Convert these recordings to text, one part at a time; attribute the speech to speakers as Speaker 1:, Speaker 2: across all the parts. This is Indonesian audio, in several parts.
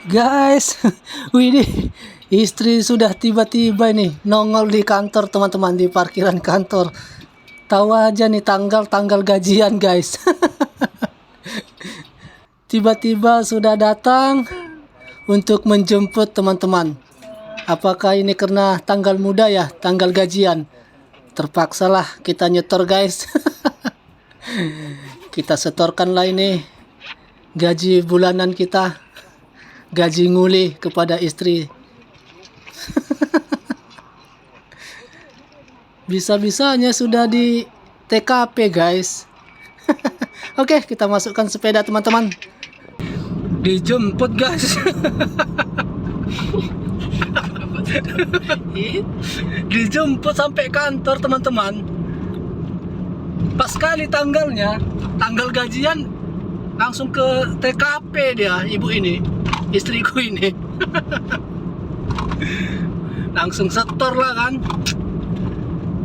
Speaker 1: Guys, widih, istri sudah tiba-tiba nih nongol di kantor teman-teman, di parkiran kantor. Tahu aja nih tanggal gajian guys. Tiba-tiba sudah datang untuk menjemput teman-teman. Apakah ini karena tanggal muda ya, tanggal gajian? Terpaksalah kita nyetor guys. Kita setorkanlah ini gaji bulanan kita, gaji nguli kepada istri. Bisa-bisanya sudah di TKP guys. Oke, kita masukkan sepeda teman-teman. Dijemput guys. Dijemput sampai kantor teman-teman. Pas kali tanggalnya, tanggal gajian, langsung ke TKP dia, ibu ini, istriku ini. Langsung setor lah kan.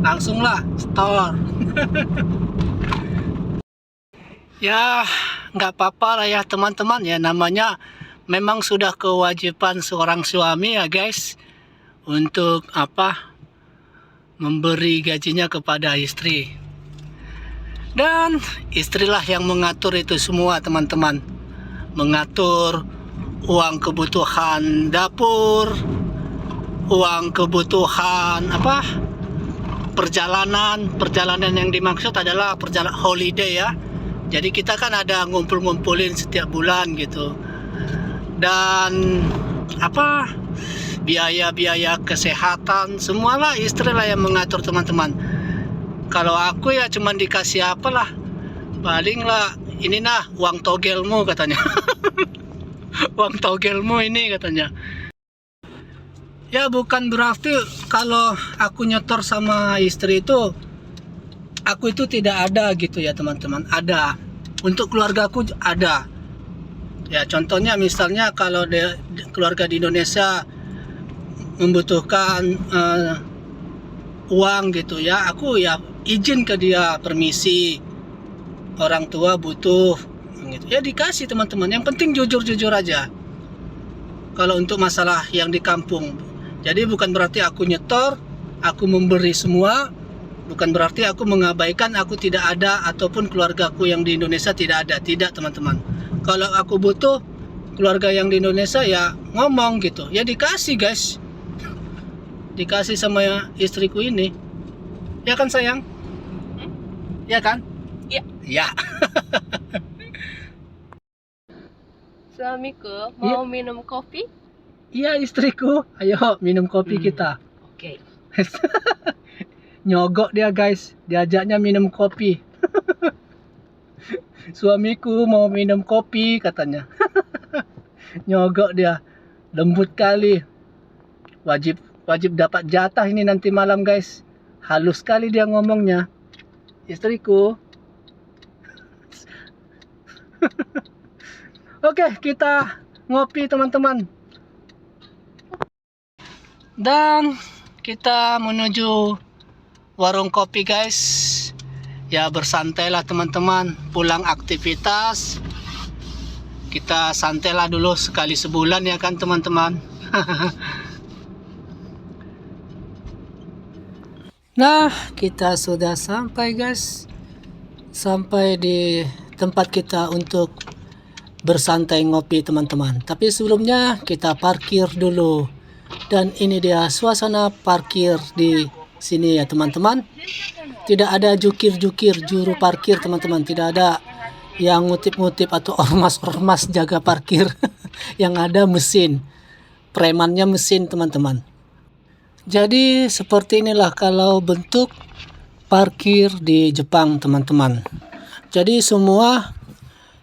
Speaker 1: Langsung lah setor. Ya nggak apa-apa lah ya teman-teman ya, namanya memang sudah kewajiban seorang suami ya guys, untuk memberi gajinya kepada istri, dan istrilah yang mengatur itu semua teman-teman, mengatur uang kebutuhan dapur, uang kebutuhan perjalanan yang dimaksud adalah perjalanan holiday ya. Jadi kita kan ada ngumpulin setiap bulan gitu. Dan biaya-biaya kesehatan semualah istrilah yang mengatur teman-teman. Kalau aku ya cuman dikasih paling lah ini nah uang togelmu katanya. Uang togelmu ini katanya. Ya bukan berarti kalau aku nyetor sama istri itu aku itu tidak ada gitu ya teman-teman. Ada, untuk keluargaku ada ya. Contohnya misalnya kalau keluarga di Indonesia membutuhkan uang gitu ya, aku ya izin ke dia, permisi, orang tua butuh gitu ya, dikasih teman-teman. Yang penting jujur-jujur aja kalau untuk masalah yang di kampung. Jadi bukan berarti aku nyetor, aku memberi semua, bukan berarti aku mengabaikan aku tidak ada, ataupun keluargaku yang di Indonesia tidak ada. Tidak teman-teman. Kalau aku butuh keluarga yang di Indonesia ya ngomong gitu ya, dikasih guys, dikasih sama istriku ini. Ya kan sayang? Ya kan?
Speaker 2: Iya.
Speaker 1: Ya.
Speaker 2: Suamiku mau minum kopi?
Speaker 1: Iya istriku, ayo minum kopi kita.
Speaker 2: Oke.
Speaker 1: Nyogok dia guys, diajaknya minum kopi. Suamiku mau minum kopi katanya. Nyogok dia, lembut kali. Wajib dapat jatah ini nanti malam guys. Halus sekali dia ngomongnya, istriku. Oke, kita ngopi teman-teman. Dan kita menuju warung kopi guys. Ya bersantailah teman-teman, pulang aktivitas kita santailah dulu sekali sebulan ya kan teman-teman. Nah, kita sudah sampai guys. Sampai di tempat kita untuk bersantai ngopi teman-teman. Tapi sebelumnya kita parkir dulu. Dan ini dia suasana parkir di sini ya teman-teman. Tidak ada jukir-jukir juru parkir teman-teman. Tidak ada yang ngutip-ngutip atau ormas-ormas jaga parkir. Yang ada mesin. Premannya mesin teman-teman. Jadi seperti inilah kalau bentuk parkir di Jepang teman-teman. Jadi semua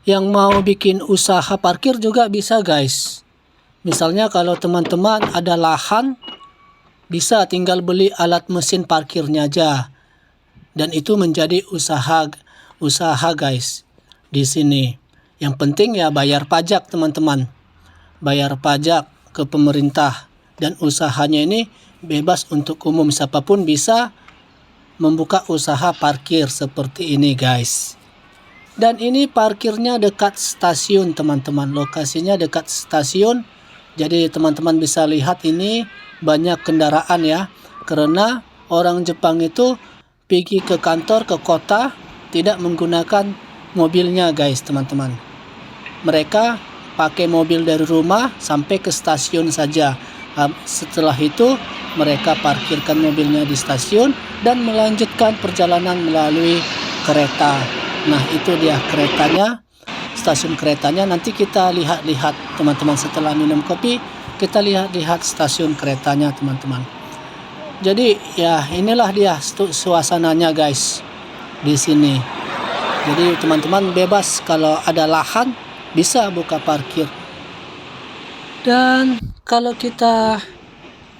Speaker 1: yang mau bikin usaha parkir juga bisa guys. Misalnya kalau teman-teman ada lahan, bisa tinggal beli alat mesin parkirnya aja. Dan itu menjadi usaha guys di sini. Yang penting ya bayar pajak teman-teman. Bayar pajak ke pemerintah, dan usahanya ini bebas untuk umum, siapapun bisa membuka usaha parkir seperti ini guys. Dan ini parkirnya dekat stasiun teman-teman, lokasinya dekat stasiun Jadi teman-teman bisa lihat ini banyak kendaraan ya, karena orang Jepang itu pergi ke kantor, ke kota, tidak menggunakan mobilnya guys teman-teman. Mereka pakai mobil dari rumah sampai ke stasiun saja. Setelah itu mereka parkirkan mobilnya di stasiun dan melanjutkan perjalanan melalui kereta. Nah itu dia keretanya, stasiun keretanya. Nanti kita lihat-lihat teman-teman, setelah minum kopi kita lihat-lihat stasiun keretanya teman-teman. Jadi ya inilah dia suasananya guys di sini. Jadi teman-teman bebas, kalau ada lahan bisa buka parkir. Dan kalau kita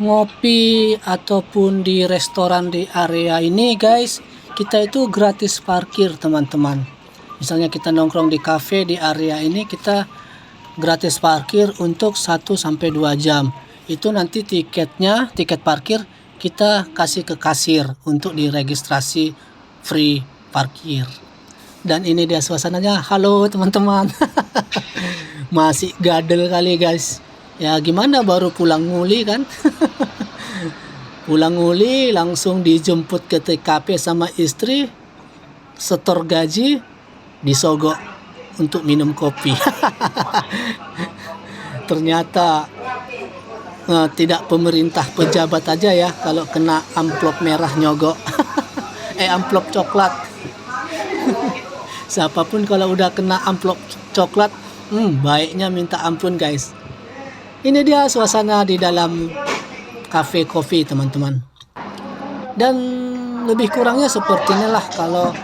Speaker 1: ngopi ataupun di restoran di area ini guys, kita itu gratis parkir teman-teman. Misalnya kita nongkrong di cafe di area ini, kita gratis parkir untuk 1-2 jam. Itu nanti tiket parkir kita kasih ke kasir untuk diregistrasi free parkir. Dan ini dia suasananya. Halo teman-teman. Masih gadel kali guys. Ya gimana, baru pulang nguli kan. Pulang nguli langsung dijemput ke TKP sama istri, setor gaji, disogok untuk minum kopi. Ternyata tidak pemerintah, pejabat aja ya kalau kena amplop merah nyogok. Amplop coklat. Siapapun kalau udah kena amplop coklat, baiknya minta ampun guys. Ini dia suasana di dalam cafe kopi teman-teman. Dan lebih kurangnya seperti inilah kalau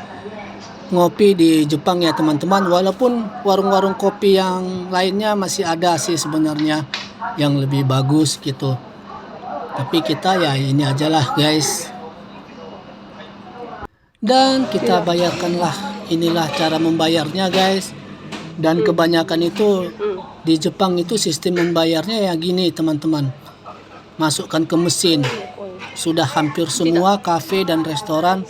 Speaker 1: ngopi di Jepang ya teman-teman. Walaupun warung-warung kopi yang lainnya masih ada sih sebenarnya yang lebih bagus gitu. Tapi kita ya ini aja lah guys. Dan kita bayarkanlah. Inilah cara membayarnya guys. Dan kebanyakan itu di Jepang itu sistem membayarnya ya gini teman-teman. Masukkan ke mesin. Sudah hampir semua kafe dan restoran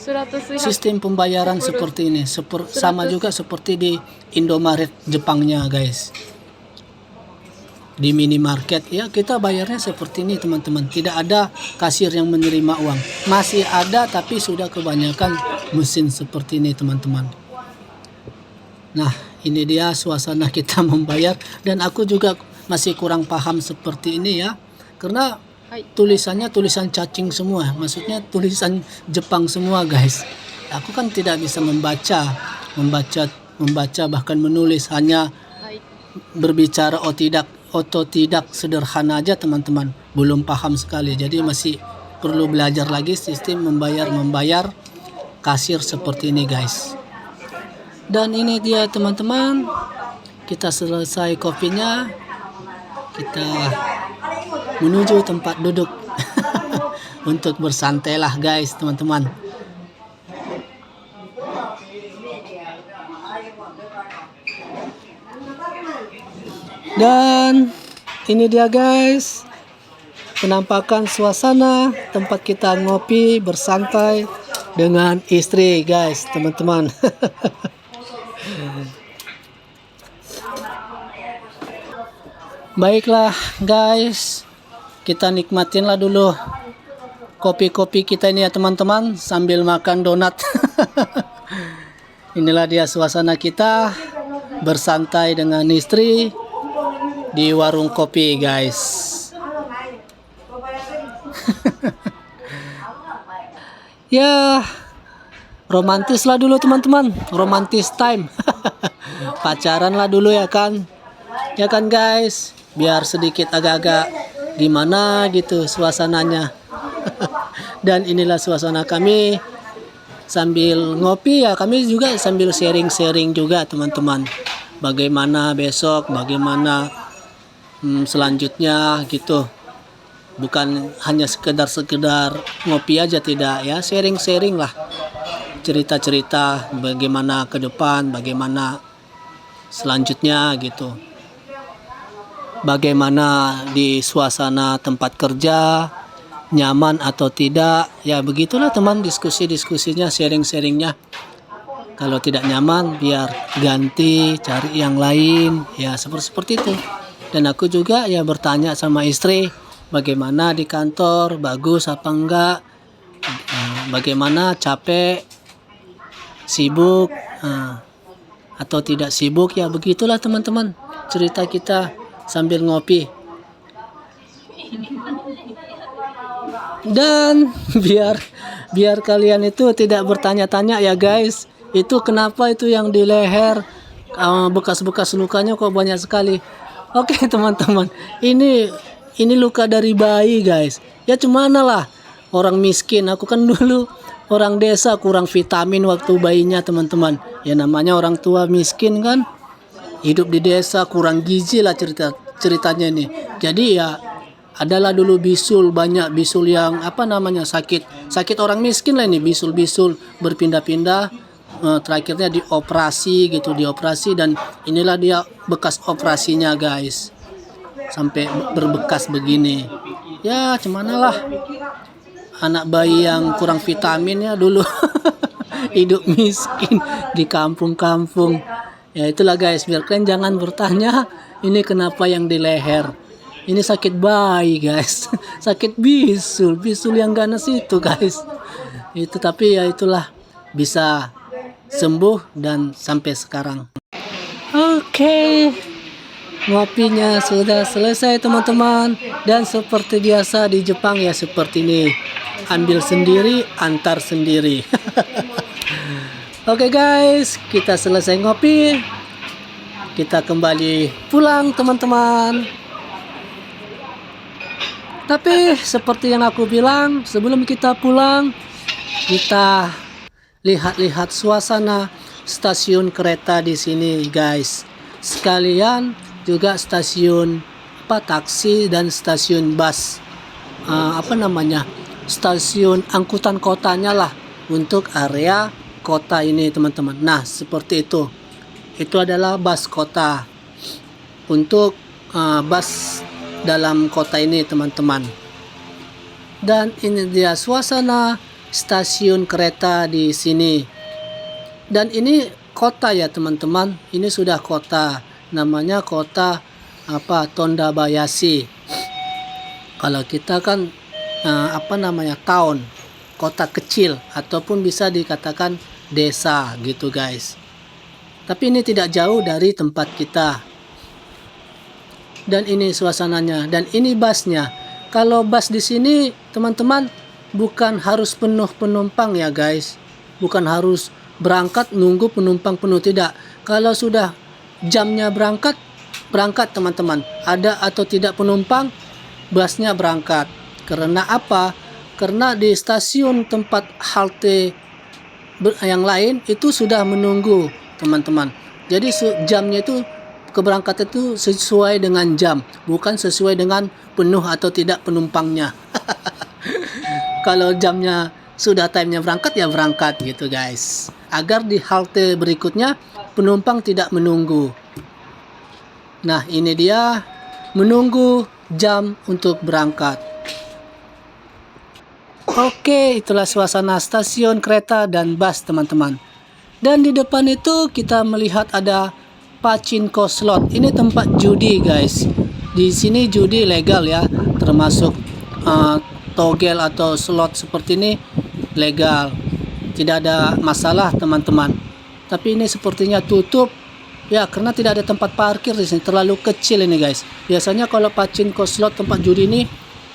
Speaker 1: sistem pembayaran seperti ini. Sama juga seperti di Indomaret Jepangnya guys. Di minimarket ya kita bayarnya seperti ini teman-teman. Tidak ada kasir yang menerima uang. Masih ada tapi sudah kebanyakan mesin seperti ini teman-teman. Nah ini dia suasana kita membayar. Dan aku juga masih kurang paham seperti ini ya. Karena tulisannya tulisan cacing semua. Maksudnya tulisan Jepang semua guys. Aku kan tidak bisa membaca bahkan menulis. Hanya berbicara otodidak sederhana aja teman-teman. Belum paham sekali. Jadi masih perlu belajar lagi sistem membayar kasir seperti ini guys. Dan ini dia teman-teman, kita selesai kopinya, kita menuju tempat duduk untuk bersantailah guys teman-teman. Dan ini dia guys, penampakan suasana tempat kita ngopi bersantai dengan istri guys teman-teman. Baiklah guys, kita nikmatinlah dulu kopi-kopi kita ini ya teman-teman sambil makan donat. Inilah dia suasana kita bersantai dengan istri di warung kopi guys. Ya romantis lah dulu teman-teman, romantis time. Pacaran lah dulu ya kan guys, biar sedikit agak-agak gimana gitu suasananya. Dan inilah suasana kami sambil ngopi ya, kami juga sambil sharing-sharing juga teman-teman, bagaimana besok, bagaimana selanjutnya gitu. Bukan hanya sekedar ngopi aja, tidak ya, sharing-sharing lah, cerita-cerita bagaimana ke depan, bagaimana selanjutnya gitu. Bagaimana di suasana tempat kerja, nyaman atau tidak. Ya begitulah teman, diskusinya, sharing-sharingnya. Kalau tidak nyaman biar ganti, cari yang lain. Ya seperti itu. Dan aku juga ya bertanya sama istri, bagaimana di kantor, bagus apa enggak, bagaimana, capek, sibuk, atau tidak sibuk. Ya begitulah teman-teman cerita kita sambil ngopi. Dan biar kalian itu tidak bertanya-tanya ya guys, itu kenapa itu yang di leher, bekas-bekas lukanya kok banyak sekali. Oke teman-teman, ini luka dari bayi guys. Ya cuman lah, orang miskin, aku kan dulu orang desa, kurang vitamin waktu bayinya teman-teman. Ya namanya orang tua miskin kan, hidup di desa, kurang gizi lah ceritanya ini. Jadi ya adalah dulu bisul, banyak bisul yang sakit orang miskin lah ini, bisul berpindah-pindah, terakhirnya dioperasi dan inilah dia bekas operasinya guys, sampai berbekas begini. Ya cuman lah, anak bayi yang kurang vitamin ya dulu. Hidup miskin di kampung-kampung. Ya itulah guys, biar kalian jangan bertanya ini kenapa yang di leher. Ini sakit bayi guys. Sakit bisul yang ganas itu guys. Itu tapi ya itulah, bisa sembuh dan sampai sekarang. Oke. Ngopinya sudah selesai teman-teman. Dan seperti biasa di Jepang ya seperti ini. Ambil sendiri, antar sendiri. Oke guys, kita selesai ngopi. Kita kembali pulang teman-teman. Tapi seperti yang aku bilang, sebelum kita pulang, kita lihat-lihat suasana stasiun kereta di sini guys. Sekalian juga stasiun taksi dan stasiun bus. Stasiun angkutan kotanya lah untuk area kota ini teman-teman. Nah seperti itu. Itu adalah bus kota untuk bus dalam kota ini teman-teman. Dan ini dia suasana stasiun kereta di sini. Dan ini kota ya teman-teman. Ini sudah kota. Namanya kota Tondabayashi. Kalau kita kan town, kota kecil ataupun bisa dikatakan desa gitu guys. Tapi ini tidak jauh dari tempat kita. Dan ini suasananya, dan ini busnya. Kalau bus di sini teman-teman bukan harus penuh penumpang ya guys. Bukan harus berangkat nunggu penumpang penuh, tidak. Kalau sudah jamnya berangkat teman-teman. Ada atau tidak penumpang, busnya berangkat. Karena apa? Karena di stasiun tempat halte yang lain itu sudah menunggu teman-teman. Jadi jamnya itu, keberangkatan itu sesuai dengan jam, bukan sesuai dengan penuh atau tidak penumpangnya. Kalau jamnya sudah time-nya berangkat ya berangkat gitu guys. Agar di halte berikutnya penumpang tidak menunggu. Nah ini dia menunggu jam untuk berangkat. Oke, itulah suasana stasiun kereta dan bus teman-teman. Dan di depan itu kita melihat ada pachinko slot. Ini tempat judi guys. Di sini judi legal ya, termasuk togel atau slot seperti ini legal. Tidak ada masalah teman-teman. Tapi ini sepertinya tutup ya, karena tidak ada tempat parkir di sini. Terlalu kecil ini guys. Biasanya kalau pachinko slot tempat judi ini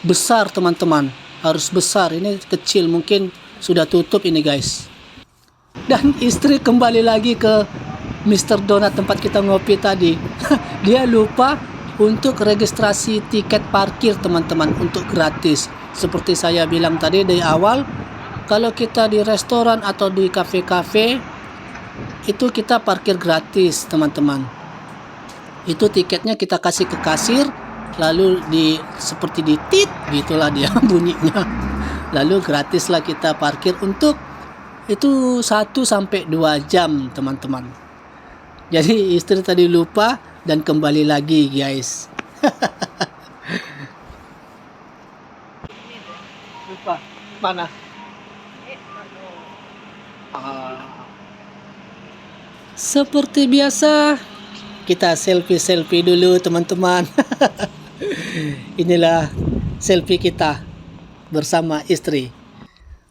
Speaker 1: besar teman-teman, harus besar. Ini kecil, mungkin sudah tutup ini guys. Dan istri kembali lagi ke Mr. Donut tempat kita ngopi tadi. Dia lupa untuk registrasi tiket parkir teman-teman, untuk gratis. Seperti saya bilang tadi di awal, kalau kita di restoran atau di kafe-kafe itu kita parkir gratis teman-teman. Itu tiketnya kita kasih ke kasir, lalu seperti di tit gitulah dia bunyinya. Lalu gratis lah kita parkir untuk itu 1 sampai 2 jam teman-teman. Jadi istri tadi lupa dan kembali lagi guys. Lupa mana? Seperti biasa kita selfie dulu teman-teman. Inilah selfie kita bersama istri.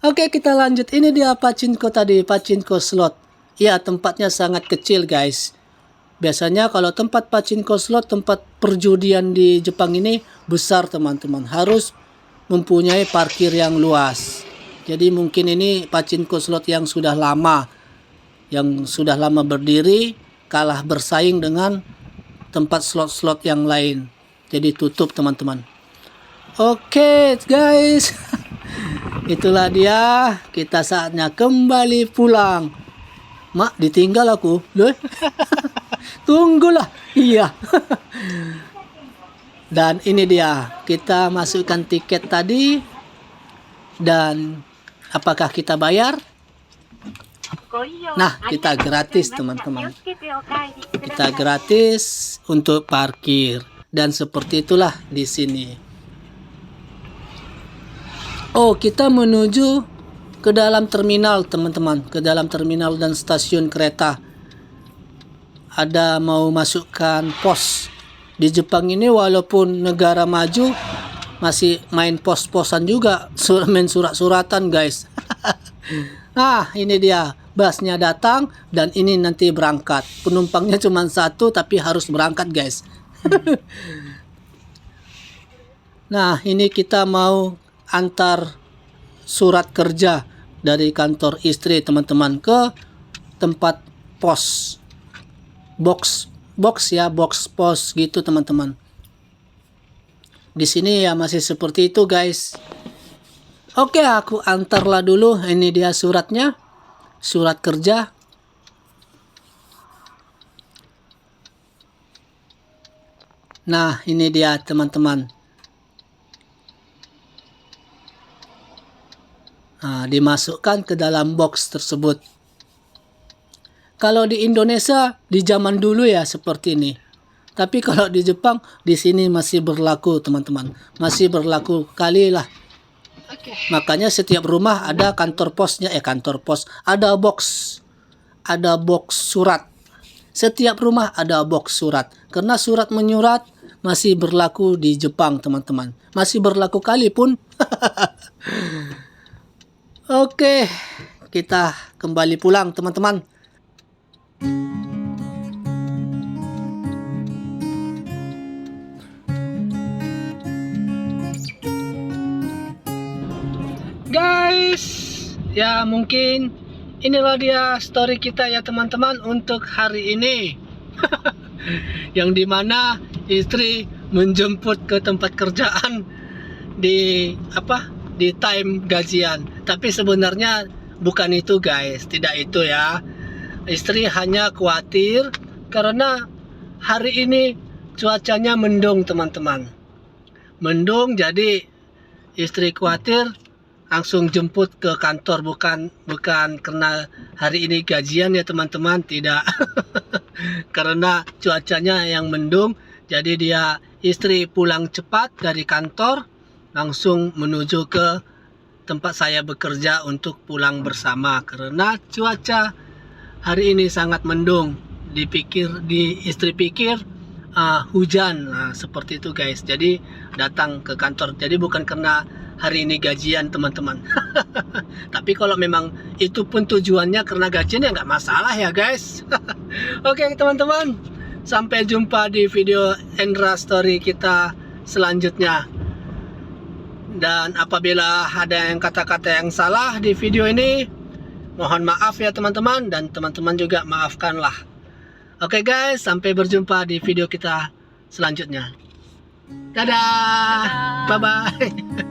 Speaker 1: Oke, kita lanjut. Ini dia pachinko tadi, pachinko slot. Ya, tempatnya sangat kecil guys. Biasanya kalau tempat pachinko slot, tempat perjudian di Jepang ini besar teman-teman. Harus mempunyai parkir yang luas. Jadi mungkin ini pachinko slot yang sudah lama. Yang sudah lama berdiri, kalah bersaing dengan tempat slot-slot yang lain. Jadi tutup teman-teman. Oke guys. Itulah dia, kita saatnya kembali pulang. Mak, ditinggal aku. Loh. Tunggulah. Iya. Dan ini dia, kita masukkan tiket tadi. Dan apakah kita bayar? Nah, kita gratis teman-teman. Kita gratis untuk parkir. Dan seperti itulah di sini. Oh, kita menuju ke dalam terminal teman-teman, ke dalam terminal dan stasiun kereta. Ada mau masukkan pos. Di Jepang ini walaupun negara maju, masih main pos-posan juga, main surat-suratan guys. Nah, ini dia, busnya datang dan ini nanti berangkat. Penumpangnya cuma satu tapi harus berangkat guys. Nah, ini kita mau antar surat kerja dari kantor istri teman-teman ke tempat pos. Box pos gitu teman-teman. Di sini ya masih seperti itu guys. Oke, aku antarlah dulu. Ini dia suratnya. Surat kerja. Nah, ini dia teman-teman. Nah, dimasukkan ke dalam box tersebut. Kalau di Indonesia di zaman dulu ya seperti ini. Tapi kalau di Jepang di sini masih berlaku teman-teman. Masih berlaku kali lah. Makanya setiap rumah ada kantor posnya, kantor pos, ada box surat. Setiap rumah ada box surat. Karena surat menyurat masih berlaku di Jepang teman-teman. Masih berlaku kali pun. Oke, kita kembali pulang teman-teman. Guys, ya mungkin inilah dia story kita ya teman-teman untuk hari ini. Yang dimana istri menjemput ke tempat kerjaan di time gajian. Tapi sebenarnya bukan itu guys, tidak itu ya. Istri hanya khawatir karena hari ini cuacanya mendung teman-teman. Mendung, jadi istri khawatir langsung jemput ke kantor, bukan karena hari ini gajian ya teman-teman, tidak. Karena cuacanya yang mendung, jadi istri pulang cepat dari kantor langsung menuju ke tempat saya bekerja untuk pulang bersama karena cuaca hari ini sangat mendung. Istri pikir hujan, nah, seperti itu guys. Jadi datang ke kantor. Jadi bukan karena hari ini gajian teman-teman. Tapi kalau memang itu pun tujuannya karena gajian ya nggak masalah ya guys. Oke teman-teman, sampai jumpa di video Endra Story kita selanjutnya. Dan apabila ada yang kata-kata yang salah di video ini, mohon maaf ya teman-teman, dan teman-teman juga maafkanlah. Oke guys, sampai berjumpa di video kita selanjutnya. Dadah. Bye-bye.